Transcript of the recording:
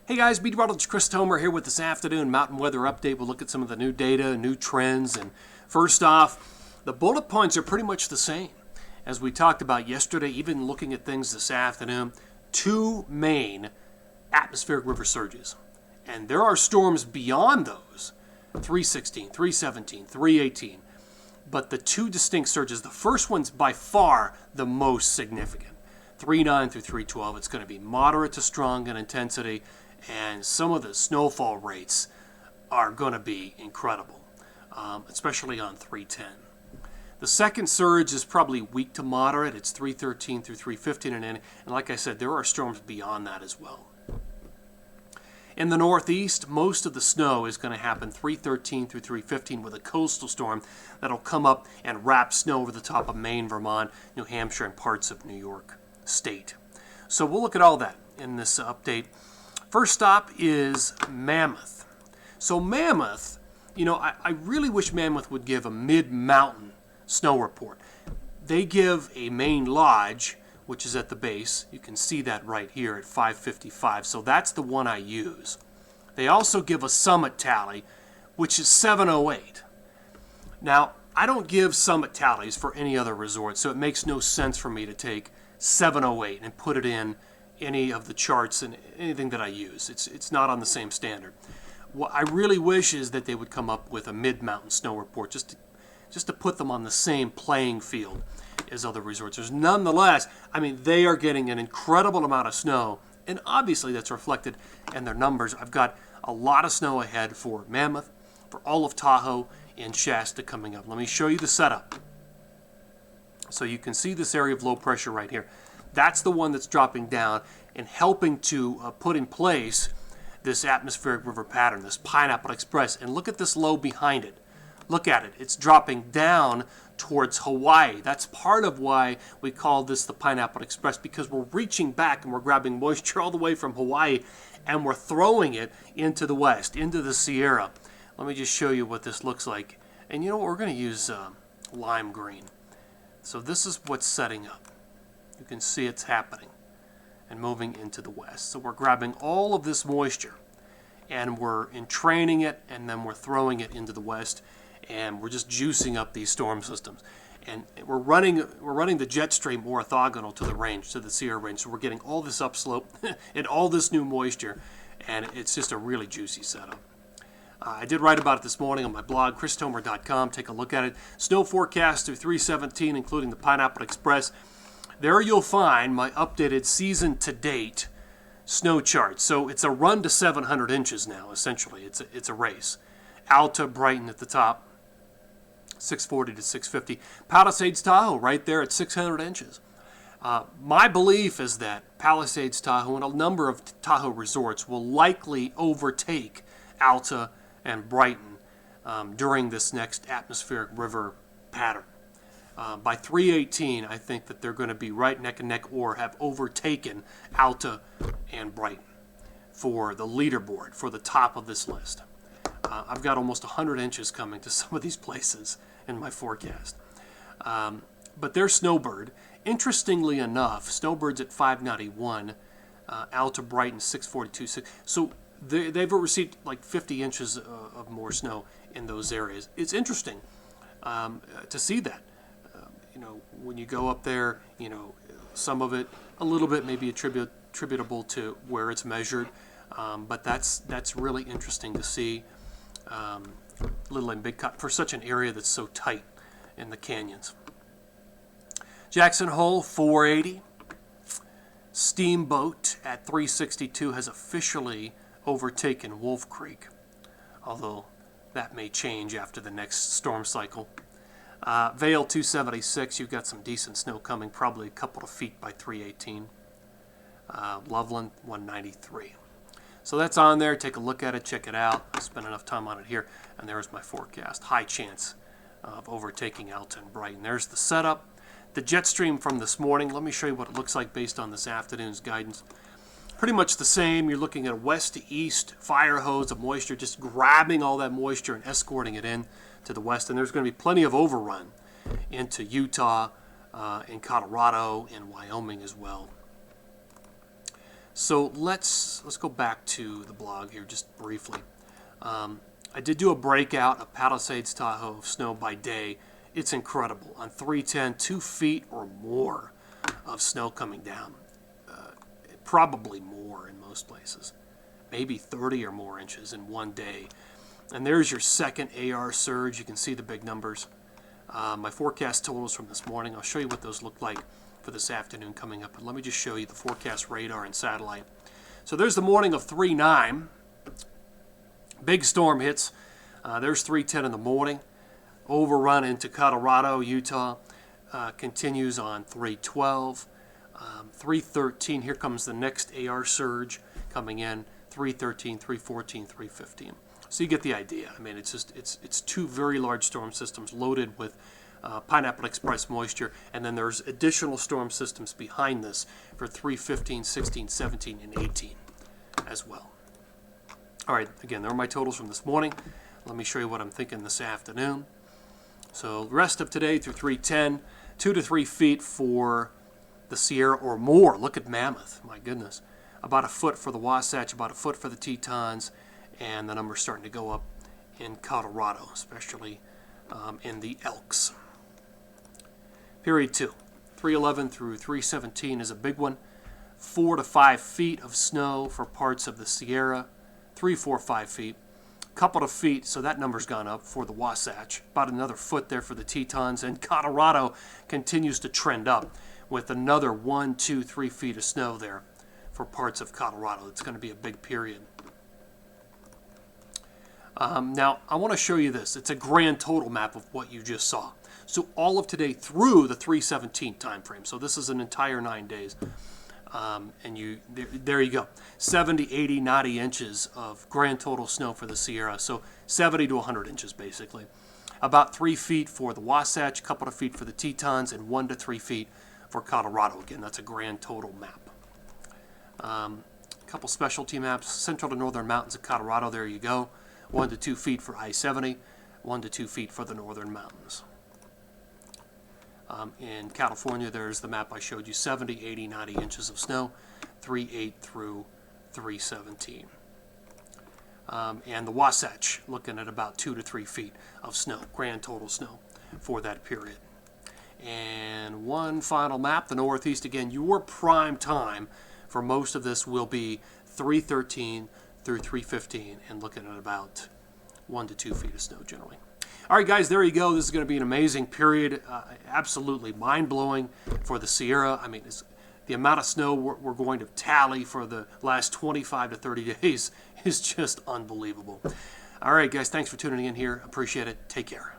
Hey guys, Meteorologist Chris Tomer here with this afternoon mountain weather update. We'll look at some of the new data, new trends, and first off, the bullet points are pretty much the same. As we talked about yesterday, even looking at things this afternoon, two main atmospheric river surges. And there are storms beyond those, 316, 317, 318. But the two distinct surges, the first one's by far the most significant. 3.9 through 3.12, it's going to be moderate to strong in intensity, and some of the snowfall rates are going to be incredible, especially on 3.10. The second surge is probably weak to moderate. It's 3.13 through 3.15, and like I said, there are storms beyond that as well. In the northeast, most of the snow is going to happen 3.13 through 3.15 with a coastal storm that'll come up and wrap snow over the top of Maine, Vermont, New Hampshire, and parts of New York State. So we'll look at all that in this update. First stop is Mammoth. So Mammoth, I really wish Mammoth would give a mid-mountain snow report. They give a main lodge, which is at the base. You can see that right here at 555. So that's the one I use. They also give a summit tally, which is 708. Now, I don't give summit tallies for any other resort, so it makes no sense for me to take 708 and put it in any of the charts and anything that I use. It's not on the same standard. What I really wish is that they would come up with a mid-mountain snow report just to put them on the same playing field as other resorts. There's nonetheless, they are getting an incredible amount of snow, and obviously that's reflected in their numbers. I've got a lot of snow ahead for Mammoth, for all of Tahoe, and Shasta coming up. Let me show you the setup. So you can see this area of low pressure right here. That's the one that's dropping down and helping to put in place this atmospheric river pattern, this Pineapple Express. And look at this low behind it. Look at it. It's dropping down towards Hawaii. That's part of why we call this the Pineapple Express, because we're reaching back and we're grabbing moisture all the way from Hawaii and we're throwing it into the west, into the Sierra. Let me just show you what this looks like. And you know what? We're going to use lime green. So this is what's setting up. You can see it's happening and moving into the west. So we're grabbing all of this moisture and we're entraining it, and then we're throwing it into the west, and we're just juicing up these storm systems. And we're running the jet stream orthogonal to the range, to the Sierra range. So we're getting all this upslope and all this new moisture, and it's just a really juicy setup. I did write about it this morning on my blog, christomer.com. Take a look at it. Snow forecast through 317, including the Pineapple Express. There you'll find my updated season-to-date snow chart. So it's a run to 700 inches now, essentially. It's a race. Alta, Brighton at the top, 640 to 650. Palisades, Tahoe, right there at 600 inches. My belief is that Palisades, Tahoe, and a number of Tahoe resorts will likely overtake Alta and Brighton during this next atmospheric river pattern. By 318, I think that they're going to be right neck and neck or have overtaken Alta and Brighton for the leaderboard, for the top of this list. I've got almost 100 inches coming to some of these places in my forecast. But there's Snowbird. Interestingly enough, Snowbird's at 591, Alta, Brighton 642. So they've received like 50 inches of more snow in those areas. It's interesting to see that. When you go up there, some of it, a little bit may be attributable to where it's measured, but that's really interesting to see. Little and big cut for such an area that's so tight in the canyons. Jackson Hole 480. Steamboat at 362 has officially overtaken Wolf Creek, although that may change after the next storm cycle. Vail 276, you've got some decent snow coming, probably a couple of feet by 318. Loveland 193. So that's on there. Take a look at it, check it out. I spent enough time on it here, and there's my forecast. High chance of overtaking Alta and Brighton. There's the setup. The jet stream from this morning, let me show you what it looks like based on this afternoon's guidance. Pretty much the same. You're looking at a west to east fire hose of moisture, just grabbing all that moisture and escorting it in to the west. And there's going to be plenty of overrun into Utah, in Colorado, and Wyoming as well. So let's go back to the blog here just briefly. I did do a breakout of Palisades, Tahoe of snow by day. It's incredible. On 310, 2 feet or more of snow coming down. Probably more in most places. Maybe 30 or more inches in one day. And there's your second AR surge. You can see the big numbers. My forecast totals from this morning. I'll show you what those look like for this afternoon coming up. But let me just show you the forecast radar and satellite. So there's the morning of 3/9. Big storm hits. There's 3:10 in the morning. Overrun into Colorado, Utah. Continues on 3:12. 3:13. Here comes the next AR surge coming in. 3:13, 3:14, 3:15. So you get the idea. I mean, it's two very large storm systems loaded with Pineapple Express moisture, and then there's additional storm systems behind this for 3:15, 16, 17, and 18 as well. All right, again, there are my totals from this morning. Let me show you what I'm thinking this afternoon. So rest of today through 3:10, 2 to 3 feet for the Sierra or more. Look at Mammoth, my goodness. About a foot for the Wasatch, about a foot for the Tetons, and the numbers starting to go up in Colorado, especially in the Elks. Period 2, 3:11 through 3:17 is a big one. 4 to 5 feet of snow for parts of the Sierra. 3, 4, 5 feet. Couple of feet, so that number's gone up for the Wasatch. About another foot there for the Tetons, and Colorado continues to trend up with another 1, 2, 3 feet of snow there for parts of Colorado. It's going to be a big period. Now, I want to show you this. It's a grand total map of what you just saw. So all of today through the 3/17 time frame. So this is an entire 9 days. And there you go. 70, 80, 90 inches of grand total snow for the Sierra. So 70 to 100 inches basically. About 3 feet for the Wasatch, a couple of feet for the Tetons, and 1 to 3 feet for Colorado. Again, that's a grand total map. A couple specialty maps. Central to northern mountains of Colorado, there you go. 1 to 2 feet for I-70, 1 to 2 feet for the northern mountains. In California, there's the map I showed you, 70, 80, 90 inches of snow, 3/8 through 3/17. And the Wasatch, looking at about 2 to 3 feet of snow, grand total snow for that period. And one final map, the Northeast. Again, your prime time for most of this will be 3:13 through 3:15, and looking at about 1 to 2 feet of snow generally. All right, guys, there you go. This is going to be an amazing period, absolutely mind-blowing for the Sierra. I mean, the amount of snow we're going to tally for the last 25 to 30 days is just unbelievable. All right, guys, thanks for tuning in here. Appreciate it. Take care.